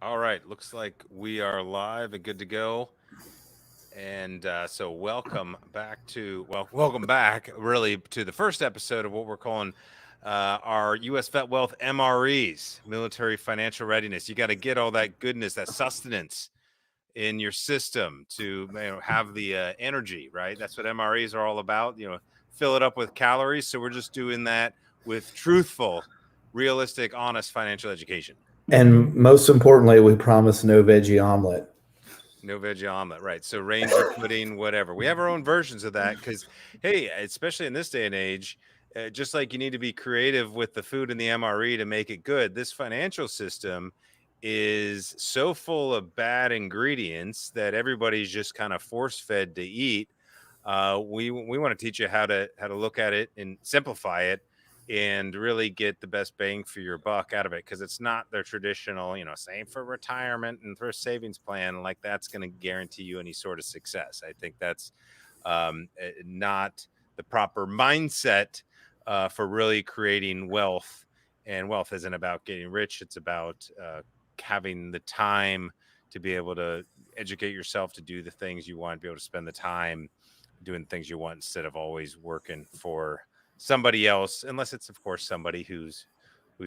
All right, looks like we are live and good to go. And so, welcome back, really, to the first episode of what we're calling our U.S. Vet Wealth MREs, Military Financial Readiness. You got to get all that goodness, that sustenance in your system to have the energy, right? That's what MREs are all about. Fill it up with calories. So we're just doing that with truthful, realistic, honest financial education. And most importantly, we promise no veggie omelet. No veggie omelet, right? So Ranger pudding, whatever. We have our own versions of that because, hey, especially in this day and age, just like you need to be creative with the food in the MRE to make it good, this financial system is so full of bad ingredients that everybody's just kind of force fed to eat. We want to teach you how to look at it and simplify it and really get the best bang for your buck out of it, because it's not their traditional, save for retirement and for a savings plan like that's going to guarantee you any sort of success. I think that's not the proper mindset for really creating wealth. And wealth isn't about getting rich, it's about having the time to be able to educate yourself, to do the things you want, to be able to spend the time doing things you want instead of always working for somebody else, unless it's of course somebody who's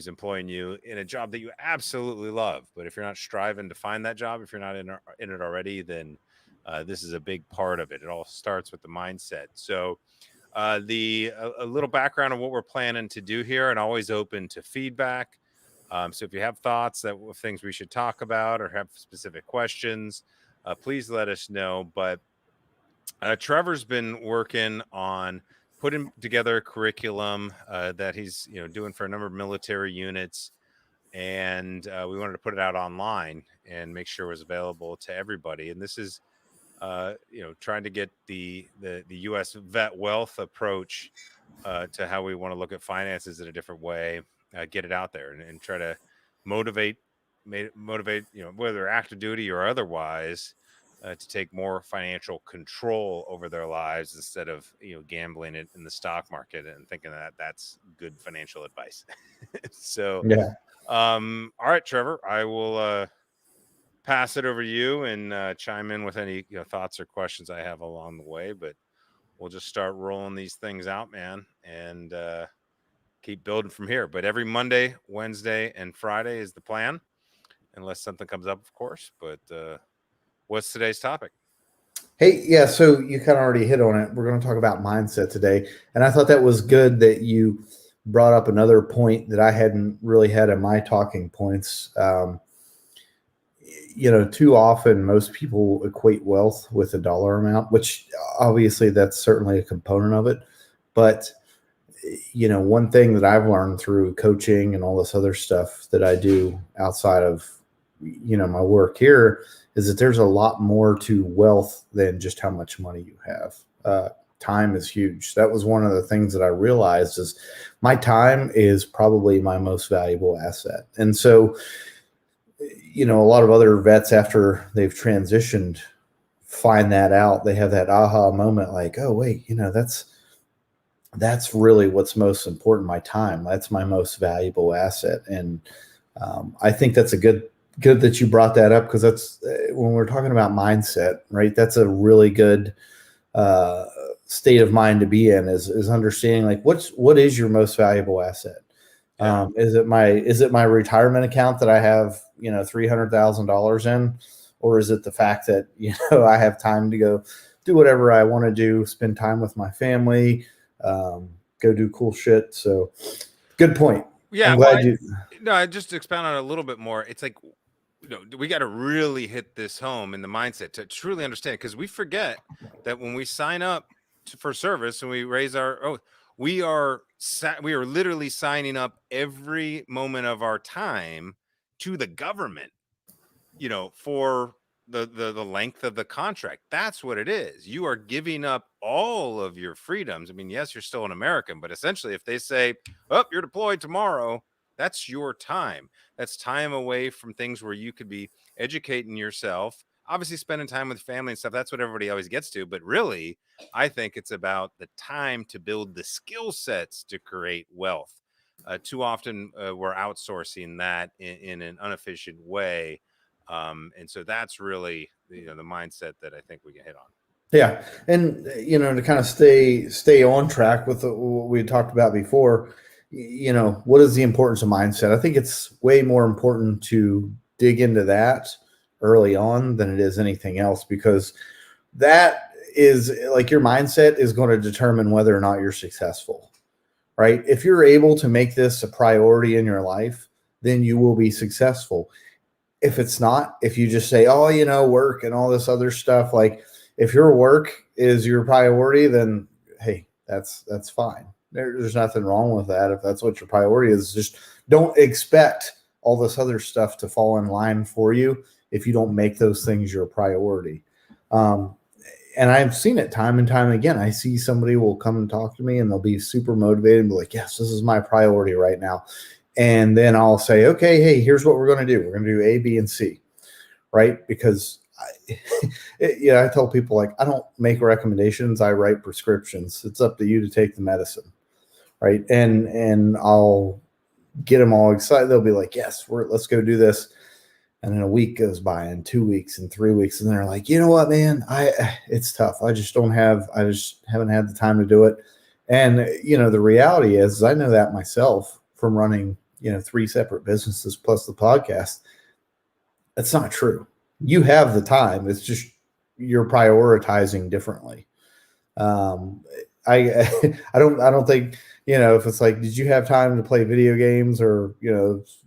employing you in a job that you absolutely love. But if you're not striving to find that job, if you're not in it already, then this is a big part of it. It all starts with the mindset. So the a little background on what we're planning to do here, and always open to feedback. So if you have thoughts that things we should talk about or have specific questions, please let us know. But Trevor's been working on putting together a curriculum that he's doing for a number of military units, and we wanted to put it out online and make sure it was available to everybody. And this is trying to get the U.S. vet wealth approach to how we want to look at finances in a different way, get it out there, and try to motivate motivate whether active duty or otherwise, to take more financial control over their lives instead of gambling it in the stock market and thinking that that's good financial advice. So, Yeah. all right, Trevor, I will pass it over to you and chime in with any thoughts or questions I have along the way. But we'll just start rolling these things out, man, and keep building from here. But every Monday, Wednesday, and Friday is the plan, unless something comes up, of course. But what's today's topic? Hey, yeah, so you kind of already hit on it. We're going to talk about mindset today. And I thought that was good that you brought up another point that I hadn't really had in my talking points. Too often most people equate wealth with a dollar amount, which obviously that's certainly a component of it. But, one thing that I've learned through coaching and all this other stuff that I do outside of, my work here is that there's a lot more to wealth than just how much money you have. Time is huge. That was one of the things that I realized is my time is probably my most valuable asset. And so, a lot of other vets after they've transitioned find that out. They have that aha moment like, oh wait, that's really what's most important. My time, that's my most valuable asset. And I think that's a good that you brought that up, because that's when we're talking about mindset, right? That's a really good uh, state of mind to be in, is understanding like what is your most valuable asset. Yeah. Is it my retirement account that I have $300,000 in, or is it the fact that I have time to go do whatever I want to do, spend time with my family, go do cool shit. So good point. Yeah, I'm well, glad you. no, I just expound on it a little bit more. It's like, we got to really hit this home in the mindset to truly understand, because we forget that when we sign up for service and we raise our oath, we are literally signing up every moment of our time to the government, for the length of the contract. That's what it is. You are giving up all of your freedoms. I mean, yes, you're still an American, but essentially if they say, oh, you're deployed tomorrow, that's your time. That's time away from things where you could be educating yourself, obviously spending time with family and stuff. That's what everybody always gets to. But really, I think it's about the time to build the skill sets to create wealth. Too often we're outsourcing that in an inefficient way, And so that's really the mindset that I think we can hit on. Yeah, and to kind of stay on track with what we talked about before, what is the importance of mindset? I think it's way more important to dig into that early on than it is anything else, because that is like your mindset is going to determine whether or not you're successful, right? If you're able to make this a priority in your life, then you will be successful. If it's not, if you just say, oh, work and all this other stuff, like if your work is your priority, then hey, that's fine. There's nothing wrong with that. If that's what your priority is, just don't expect all this other stuff to fall in line for you if you don't make those things your priority. And I've seen it time and time again. I see somebody will come and talk to me and they'll be super motivated and be like, yes, this is my priority right now. And then I'll say, okay, hey, here's what we're going to do. We're going to do A, B, and C, right? Because I tell people, like, I don't make recommendations. I write prescriptions. It's up to you to take the medicine, right? And I'll get them all excited. They'll be like, yes, let's go do this. And then a week goes by, and 2 weeks, and 3 weeks, and they're like, you know what, man, it's tough. I just haven't had the time to do it. And the reality is, I know that myself from running 3 separate businesses plus the podcast. That's not true. You have the time. It's just you're prioritizing differently. I I don't think if it's like, did you have time to play video games or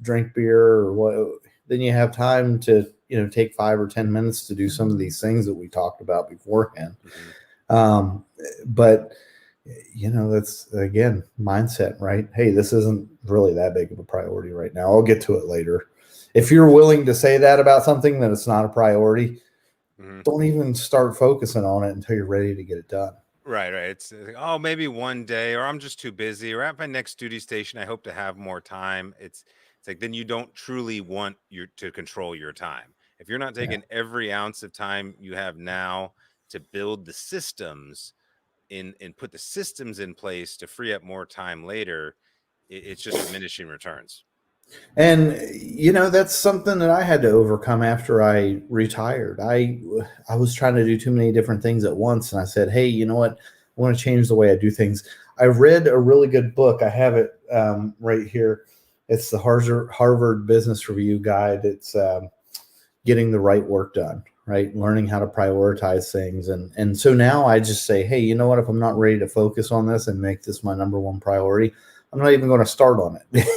drink beer or what? Then you have time to take 5 or 10 minutes to do some of these things that we talked about beforehand. But that's again mindset, right? Hey, this isn't really that big of a priority right now. I'll get to it later. If you're willing to say that about something that it's not a priority, don't even start focusing on it until you're ready to get it done. Right. It's like, oh, maybe one day, or I'm just too busy, or at my next duty station, I hope to have more time. It's like, then you don't truly want to control your time. If you're not taking every ounce of time you have now to build the systems and put the systems in place to free up more time later, it's just diminishing returns. And that's something that I had to overcome after I retired. I was trying to do too many different things at once, and I said, hey, you know what? I want to change the way I do things. I read a really good book. I have it right here. It's the Harvard Business Review Guide. It's getting the right work done, right? Learning how to prioritize things. And so now I just say, hey, you know what? If I'm not ready to focus on this and make this my number one priority, I'm not even going to start on it.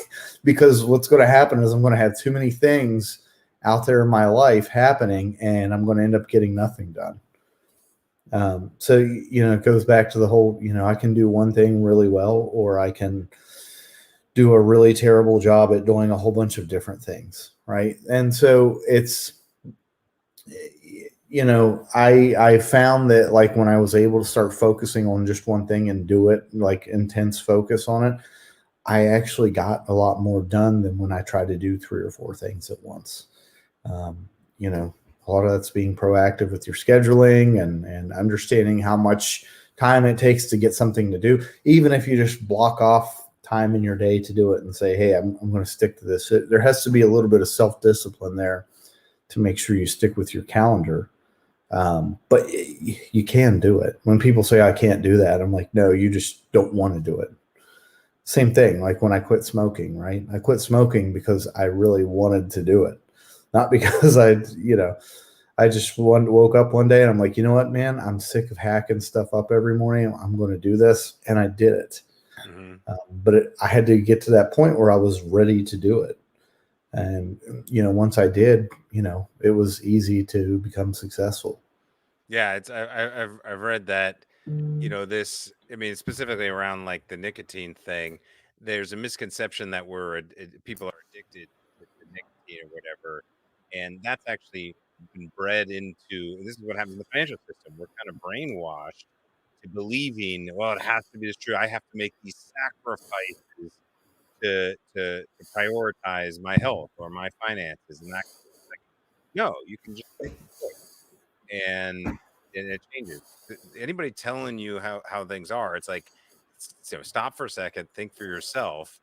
Because what's going to happen is I'm going to have too many things out there in my life happening, and I'm going to end up getting nothing done. So it goes back to the whole, I can do one thing really well, or I can do a really terrible job at doing a whole bunch of different things, right? And so it's, I found that, like, when I was able to start focusing on just one thing and do it, like intense focus on it, I actually got a lot more done than when I tried to do 3 or 4 things at once. A lot of that's being proactive with your scheduling and understanding how much time it takes to get something to do. Even if you just block off time in your day to do it and say, hey, I'm going to stick to this. There has to be a little bit of self-discipline there to make sure you stick with your calendar. But you can do it. When people say I can't do that, I'm like, no, you just don't want to do it. Same thing, like when I quit smoking, right? I quit smoking because I really wanted to do it, not because I just woke up one day and I'm like, you know what, man, I'm sick of hacking stuff up every morning. I'm going to do this. And I did it. But I had to get to that point where I was ready to do it. And, once I did, it was easy to become successful. Yeah. I've read that, this, I mean, specifically around like the nicotine thing, there's a misconception that people are addicted to nicotine or whatever. And that's actually been bred into, and this is what happens in the financial system. We're kind of brainwashed to believing, well, it has to be this true. I have to make these sacrifices to prioritize my health or my finances. And that, like, no, you can just make a choice and it changes. Anybody telling you how things are, it's like, stop for a second, think for yourself,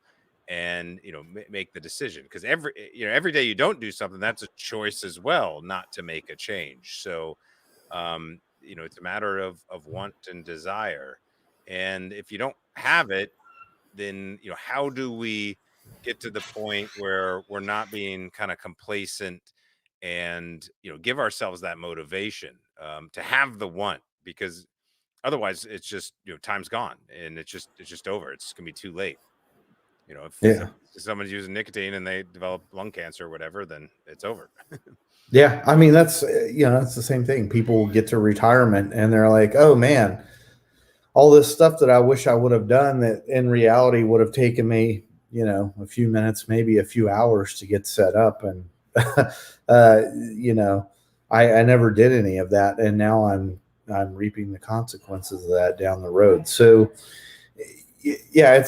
and make the decision, because every day you don't do something, that's a choice as well, not to make a change. So it's a matter of want and desire, and if you don't have it, then how do we get to the point where we're not being kind of complacent, and give ourselves that motivation to have the want, because otherwise it's just time's gone, and it's just over. It's gonna be too late. Yeah. If someone's using nicotine and they develop lung cancer or whatever, then it's over. Yeah. I mean, that's, that's the same thing. People get to retirement and they're like, oh man, all this stuff that I wish I would have done that in reality would have taken me, a few minutes, maybe a few hours to get set up. And, I never did any of that. And now I'm reaping the consequences of that down the road. So yeah,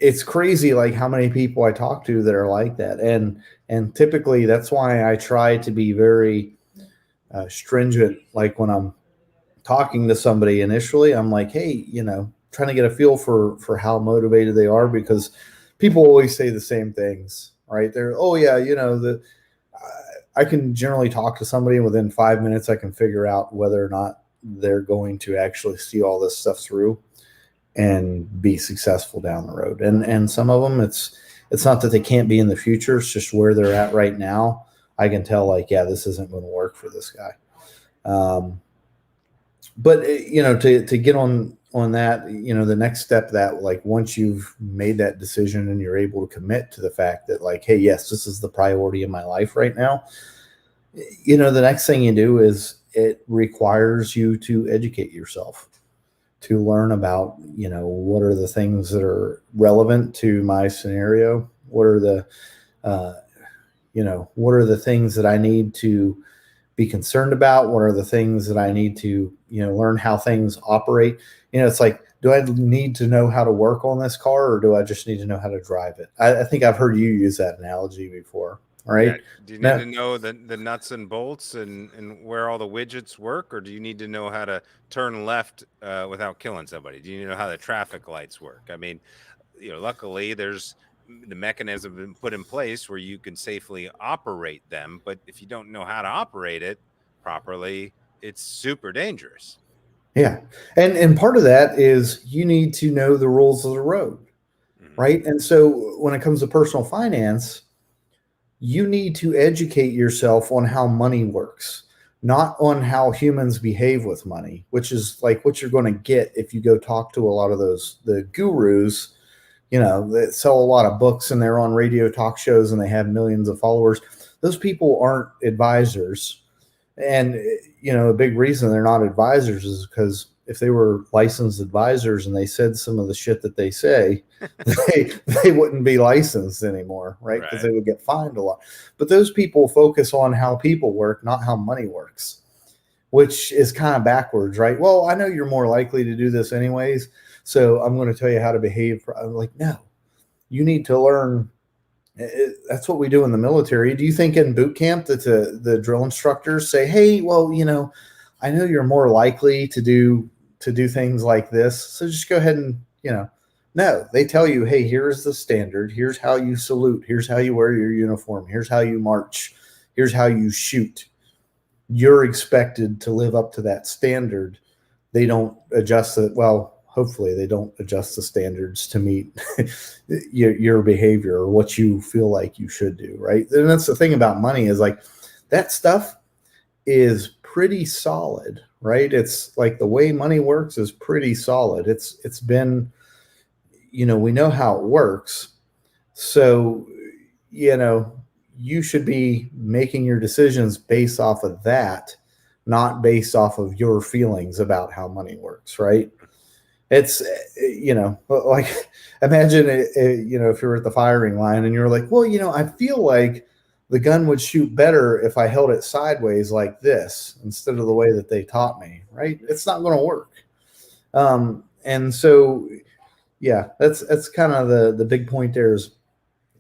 it's crazy, like how many people I talk to that are like that. And typically that's why I try to be very stringent. Like when I'm talking to somebody initially, I'm like, hey, trying to get a feel for how motivated they are, because people always say the same things, right? They're, oh yeah, I can generally talk to somebody and within 5 minutes I can figure out whether or not they're going to actually see all this stuff through and be successful down the road. And some of them, it's not that they can't be in the future. It's just where they're at right now. I can tell, like, yeah, this isn't going to work for this guy. But to get on that, the next step, that like once you've made that decision and you're able to commit to the fact that, like, hey, yes, this is the priority in my life right now. The next thing you do is it requires you to educate yourself, to learn about, what are the things that are relevant to my scenario? What are the, what are the things that I need to be concerned about? What are the things that I need to, learn how things operate? It's like, do I need to know how to work on this car, or do I just need to know how to drive it? I think I've heard you use that analogy before. Right. Yeah. Do you need to know the nuts and bolts and where all the widgets work, or do you need to know how to turn left without killing somebody? Do you know how the traffic lights work? I mean, luckily there's the mechanism been put in place where you can safely operate them, but if you don't know how to operate it properly, it's super dangerous. Yeah. And part of that is you need to know the rules of the road. Mm-hmm. Right. And so when it comes to personal finance, you need to educate yourself on how money works, not on how humans behave with money, which is like what you're going to get if you go talk to a lot of the gurus, that sell a lot of books and they're on radio talk shows and they have millions of followers. Those people aren't advisors. And, a big reason they're not advisors is because if they were licensed advisors and they said some of the shit that they say, they wouldn't be licensed anymore, right? Because they would get fined a lot. But those people focus on how people work, not how money works, which is kind of backwards, right? Well, I know you're more likely to do this anyways, so I'm going to tell you how to behave. I'm like, no, you need to learn. That's what we do in the military. Do you think in boot camp that the drill instructors say, hey, well, I know you're more likely to do things like this, so just go ahead and, no, they tell you, hey, here's the standard. Here's how you salute. Here's how you wear your uniform. Here's how you march. Here's how you shoot. You're expected to live up to that standard. They don't adjust it. Well, hopefully they don't adjust the standards to meet your behavior or what you feel like you should do, right? And that's the thing about money, is like that stuff is pretty solid, right? It's like the way money works is pretty solid. It's been, we know how it works. So, you should be making your decisions based off of that, not based off of your feelings about how money works, right? It's, like imagine, if you're at the firing line and you're like, well, I feel like the gun would shoot better if I held it sideways like this instead of the way that they taught me, right? It's not going to work. And so, yeah, that's kind of the big point there, is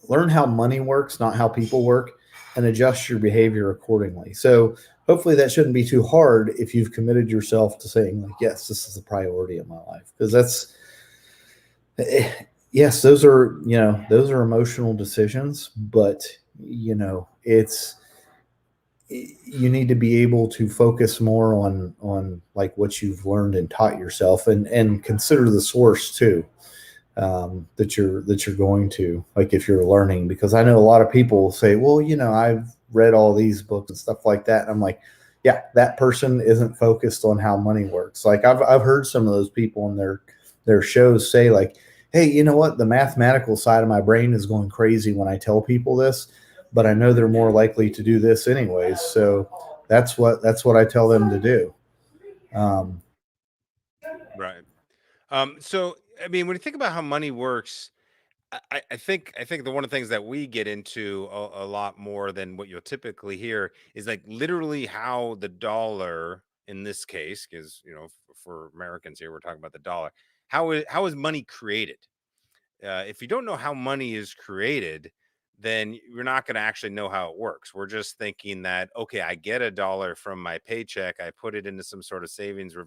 learn how money works, not how people work, and adjust your behavior accordingly. So hopefully that shouldn't be too hard if you've committed yourself to saying, like, yes, this is the priority of my life. Because that's, yes, those are, those are emotional decisions, but it's, you need to be able to focus more on like what you've learned and taught yourself, and consider the source too, that you're going to, like, if you're learning, because I know a lot of people say, well, I've read all these books and stuff like that, and I'm like, yeah, that person isn't focused on how money works. Like, I've heard some of those people in their shows say, like, hey, you know what, the mathematical side of my brain is going crazy when I tell people this, but I know they're more likely to do this anyways, so that's what I tell them to do. um, Right. So I mean, when you think about how money works, I think the one of the things that we get into a lot more than what you'll typically hear is like literally how the dollar in this case, because for Americans here, we're talking about the dollar. How is money created? If you don't know how money is created, then you're not going to actually know how it works. We're just thinking that, okay, I get a dollar from my paycheck, I put it into some sort of savings or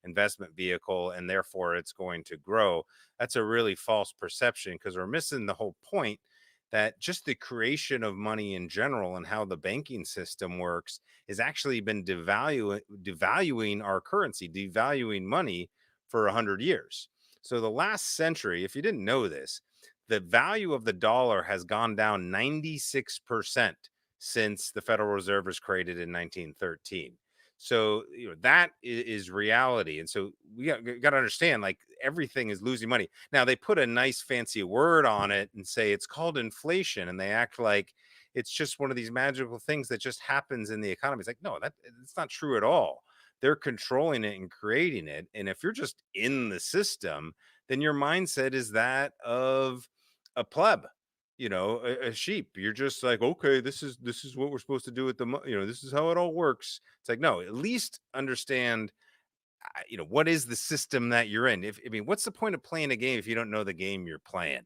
investment vehicle, and therefore it's going to grow. That's a really false perception, because we're missing the whole point that just the creation of money in general and how the banking system works has actually been devaluing our currency, devaluing money for 100 years. So the last century, if you didn't know this, the value of the dollar has gone down 96% since the Federal Reserve was created in 1913. So that is reality, and so we got to understand, like, everything is losing money. Now they put a nice fancy word on it and say it's called inflation, and they act like it's just one of these magical things that just happens in the economy. It's like, no, it's not true at all. They're controlling it and creating it, and if you're just in the system, then your mindset is that of a pleb, a sheep. You're just like, okay, this is what we're supposed to do with this is how it all works. It's like, no, at least understand, what is the system that you're in. If I mean, what's the point of playing a game if you don't know the game you're playing?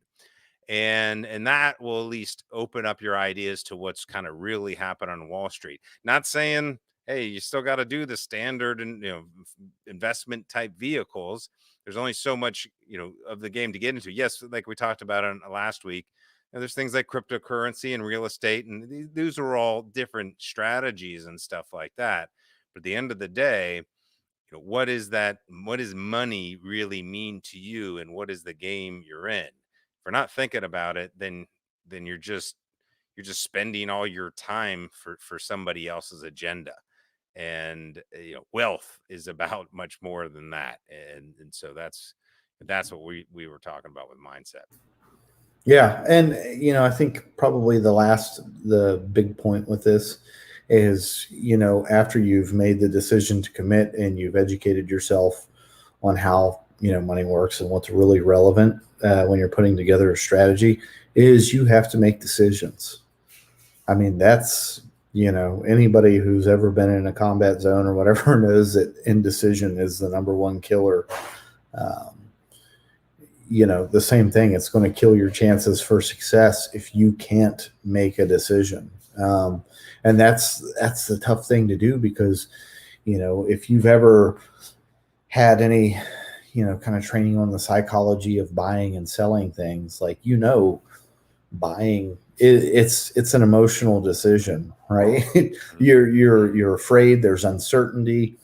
And that will at least open up your ideas to what's kind of really happened on Wall Street. Not saying, hey, you still got to do the standard and investment type vehicles. There's only so much of the game to get into. Yes, like we talked about on last week, there's things like cryptocurrency and real estate, and these are all different strategies and stuff like that. But at the end of the day, what is that? What does money really mean to you, and what is the game you're in? If you're not thinking about it, then you're just spending all your time for somebody else's agenda. And wealth is about much more than that, and so that's what we were talking about with mindset. Yeah, and I think probably the big point with this is, after you've made the decision to commit and you've educated yourself on how money works and what's really relevant, when you're putting together a strategy, is you have to make decisions. I mean, that's, anybody who's ever been in a combat zone or whatever knows that indecision is the number one killer. Um, the same thing. It's going to kill your chances for success if you can't make a decision. And that's the tough thing to do, because, if you've ever had any, kind of training on the psychology of buying and selling things, like, buying it's an emotional decision, right? You're afraid, there's uncertainty,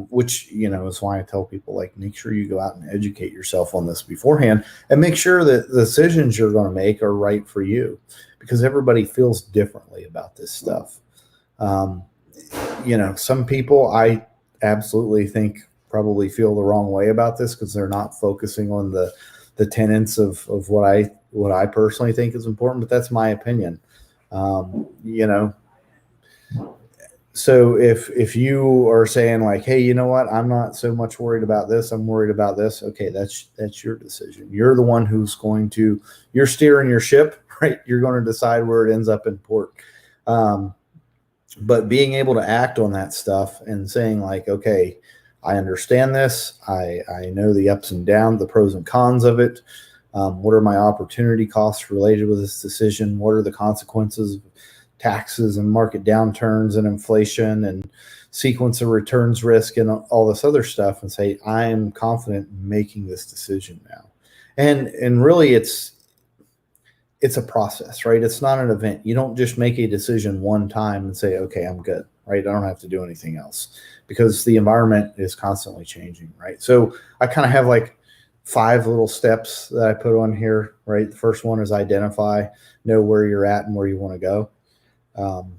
which is why I tell people, like, make sure you go out and educate yourself on this beforehand, and make sure that the decisions you're going to make are right for you, because everybody feels differently about this stuff. um, some people, I absolutely think, probably feel the wrong way about this, because they're not focusing on the tenets of what I personally think is important, but that's my opinion. Um, you know, so if you are saying, like, hey, you know what, I'm not so much worried about this, I'm worried about this, okay, that's your decision. You're the one who's you're steering your ship, right? You're going to decide where it ends up in port. But being able to act on that stuff and saying, like, okay, I understand this, I know the ups and downs, the pros and cons of it. What are my opportunity costs related with this decision? What are the consequences of taxes and market downturns and inflation and sequence of returns risk and all this other stuff? And say, I am confident in making this decision now. And really it's a process, right? It's not an event. You don't just make a decision one time and say, okay, I'm good, right? I don't have to do anything else because the environment is constantly changing, right? So I kind of have like 5 little steps that I put on here, right? The first one is identify, know where you're at and where you want to go.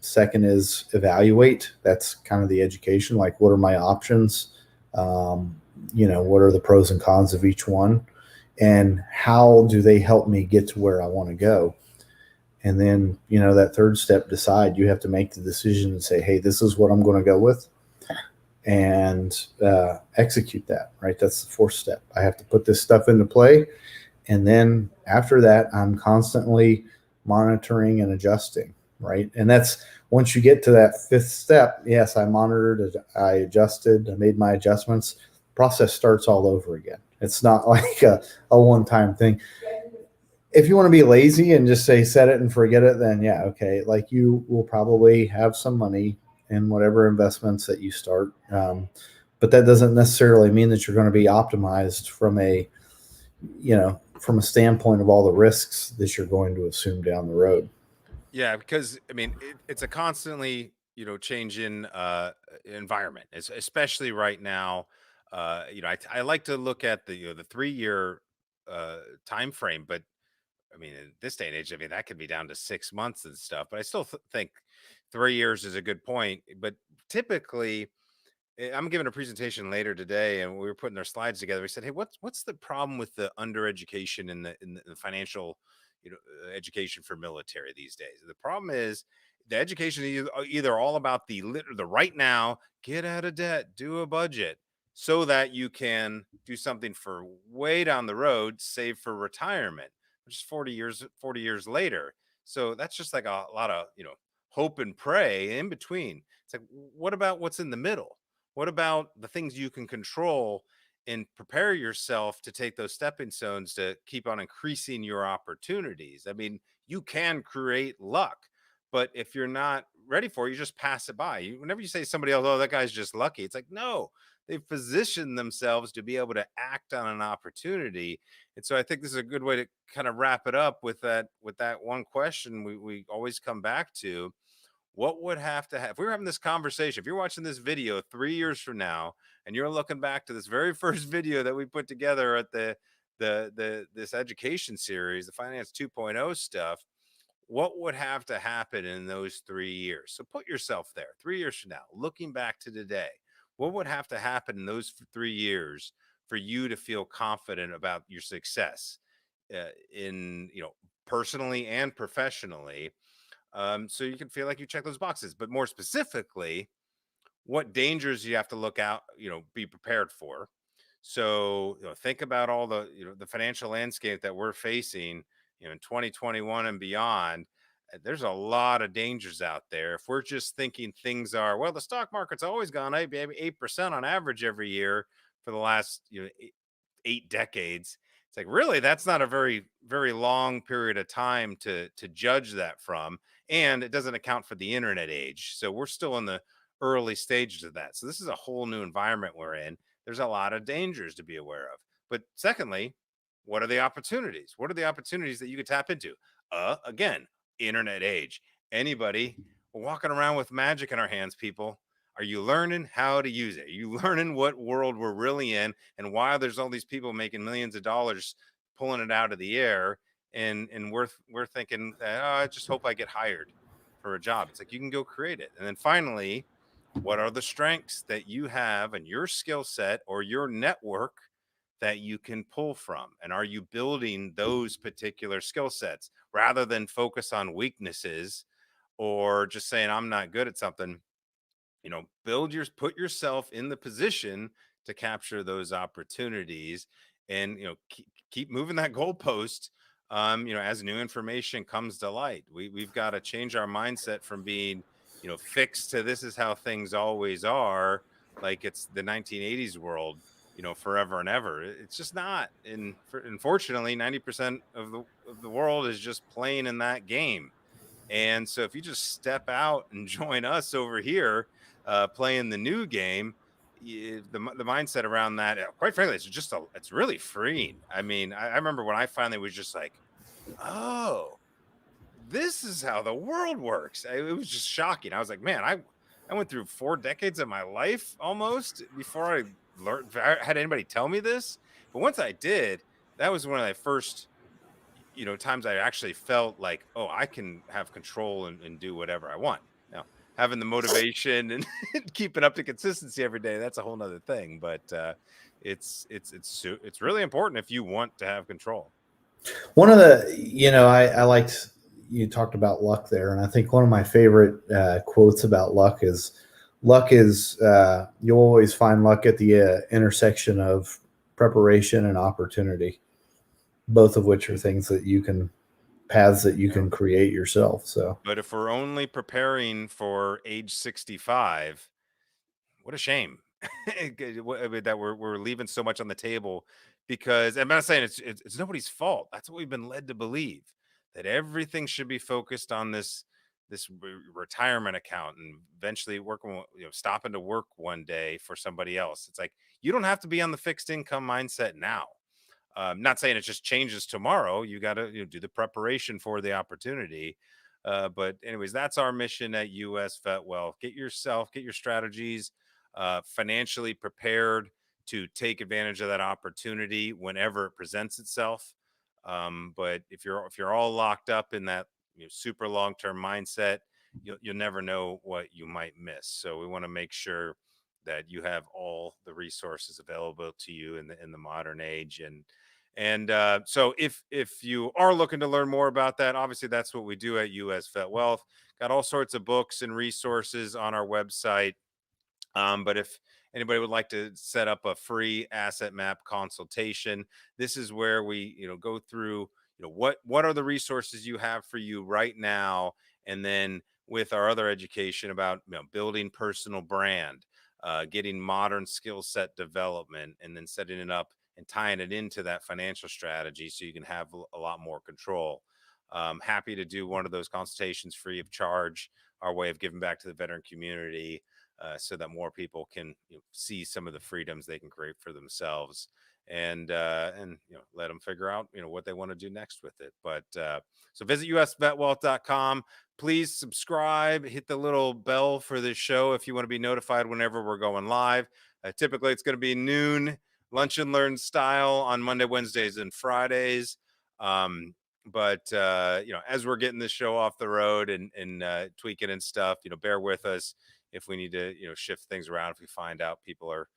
Second is evaluate. That's kind of the education. Like, what are my options? What are the pros and cons of each one? And how do they help me get to where I want to go? And then, that third step, decide. You have to make the decision and say, hey, this is what I'm going to go with, and execute that, right? That's the fourth step. I have to put this stuff into play. And then after that, I'm constantly monitoring and adjusting, right? And that's once you get to that fifth step, yes, I monitored, I adjusted, I made my adjustments. Process starts all over again. It's not like a one-time thing. If you want to be lazy and just say set it and forget it, then yeah, okay. Like, you will probably have some money in whatever investments that you start, but that doesn't necessarily mean that you're going to be optimized from a standpoint of all the risks that you're going to assume down the road. Yeah, because I mean, it's a constantly, changing environment, especially right now. I like to look at the 3 year time frame, but I mean, in this day and age, I mean, that could be down to 6 months and stuff. But I still think 3 years is a good point. But typically, I'm giving a presentation later today, and we were putting our slides together. We said, "Hey, what's the problem with the undereducation in the financial, education for military these days?" The problem is the education is either all about the right now, get out of debt, do a budget, so that you can do something for way down the road, save for retirement, which is 40 years later. So that's just like a lot of hope and pray in between. It's like, what about what's in the middle? What about the things you can control and prepare yourself to take those stepping stones to keep on increasing your opportunities? I mean, you can create luck, but if you're not ready for it, you just pass it by. Whenever you say to somebody else, "Oh, that guy's just lucky," it's like, no, they've positioned themselves to be able to act on an opportunity. And so I think this is a good way to kind of wrap it up with that one question we always come back to. What would have to have if we were having this conversation, if you're watching this video 3 years from now and you're looking back to this very first video that we put together at this education series, the Finance 2.0 stuff, what would have to happen in those 3 years? So put yourself there 3 years from now, looking back to today, what would have to happen in those 3 years for you to feel confident about your success, in personally and professionally, so you can feel like you check those boxes. But more specifically, what dangers you have to look out, be prepared for. So think about all the financial landscape that we're facing, in 2021 and beyond. There's a lot of dangers out there. If we're just thinking things are, well, the stock market's always gone up 8% on average every year for the last 8 decades. It's like, really, that's not a very very long period of time to judge that from, and it doesn't account for the internet age. So we're still in the early stages of that. So this is a whole new environment we're in. There's a lot of dangers to be aware of. But secondly, what are the opportunities? What are the opportunities that you could tap into? Again, internet age. Anybody, we're walking around with magic in our hands, people. Are you learning how to use it? Are you learning what world we're really in and why there's all these people making millions of dollars pulling it out of the air? And we're thinking, oh, I just hope I get hired for a job. It's like, you can go create it. And then finally, what are the strengths that you have and your skill set or your network that you can pull from? And are you building those particular skill sets rather than focus on weaknesses or just saying, I'm not good at something? Put yourself in the position to capture those opportunities, and keep moving that goalpost. As new information comes to light, we've got to change our mindset from being fixed to this is how things always are, like it's the 1980s world, forever and ever. It's just not. And unfortunately, 90% of the world is just playing in that game. And so if you just step out and join us over here, playing the new game, the mindset around that, quite frankly, it's really freeing. I mean, I remember when I finally was just like, oh, this is how the world works. It was just shocking. I was like, man, I went through 4 decades of my life almost before I had anybody tell me this. But once I did, that was one of the first, times I actually felt like, oh, I can have control and do whatever I want. Now, having the motivation and keeping up to consistency every day, that's a whole nother thing. But it's really important if you want to have control. One of the, I liked, you talked about luck there. And I think one of my favorite quotes about luck is you'll always find luck at the intersection of preparation and opportunity, both of which are things that paths that you can create yourself. So, but if we're only preparing for age 65, what a shame that we're leaving so much on the table. Because I'm not saying it's nobody's fault. That's what we've been led to believe, that everything should be focused on this retirement account, and eventually working, stopping to work one day for somebody else. It's like, you don't have to be on the fixed income mindset now. Not saying it just changes tomorrow. You got to do the preparation for the opportunity. But anyways, that's our mission at US Vet Wealth. Get your strategies financially prepared to take advantage of that opportunity whenever it presents itself. But if you're all locked up in that super long term mindset, you'll never know what you might miss. So we want to make sure that you have all the resources available to you in the modern age. And so if you are looking to learn more about that, obviously that's what we do at US Vet Wealth. Got all sorts of books and resources on our website. But if anybody would like to set up a free asset map consultation, this is where we go through what are the resources you have for you right now, and then with our other education about building personal brand, getting modern skill set development, and then setting it up and tying it into that financial strategy so you can have a lot more control. Happy to do one of those consultations free of charge. Our way of giving back to the veteran community, so that more people can see some of the freedoms they can create for themselves, and let them figure out what they want to do next with it. But so visit usvetwealth.com. Please subscribe, hit the little bell for this show if you want to be notified whenever we're going live. Typically it's going to be noon, lunch and learn style on Monday, Wednesdays, and Fridays. But as we're getting this show off the road and tweaking and stuff, bear with us if we need to shift things around, if we find out people are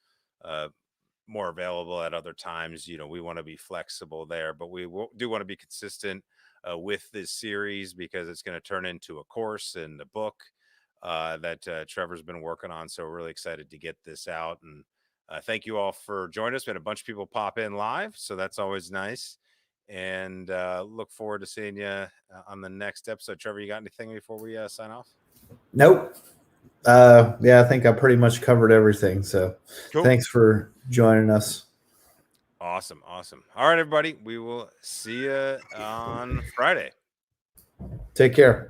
more available at other times. We want to be flexible there, but we do want to be consistent with this series, because it's going to turn into a course and a book that Trevor's been working on. So we're really excited to get this out. And thank you all for joining us. We had a bunch of people pop in live, so that's always nice. And look forward to seeing you on the next episode. Trevor, you got anything before we sign off? Nope. I think I pretty much covered everything. So cool. Thanks for joining us. Awesome. All right, everybody. We will see you on Friday. Take care.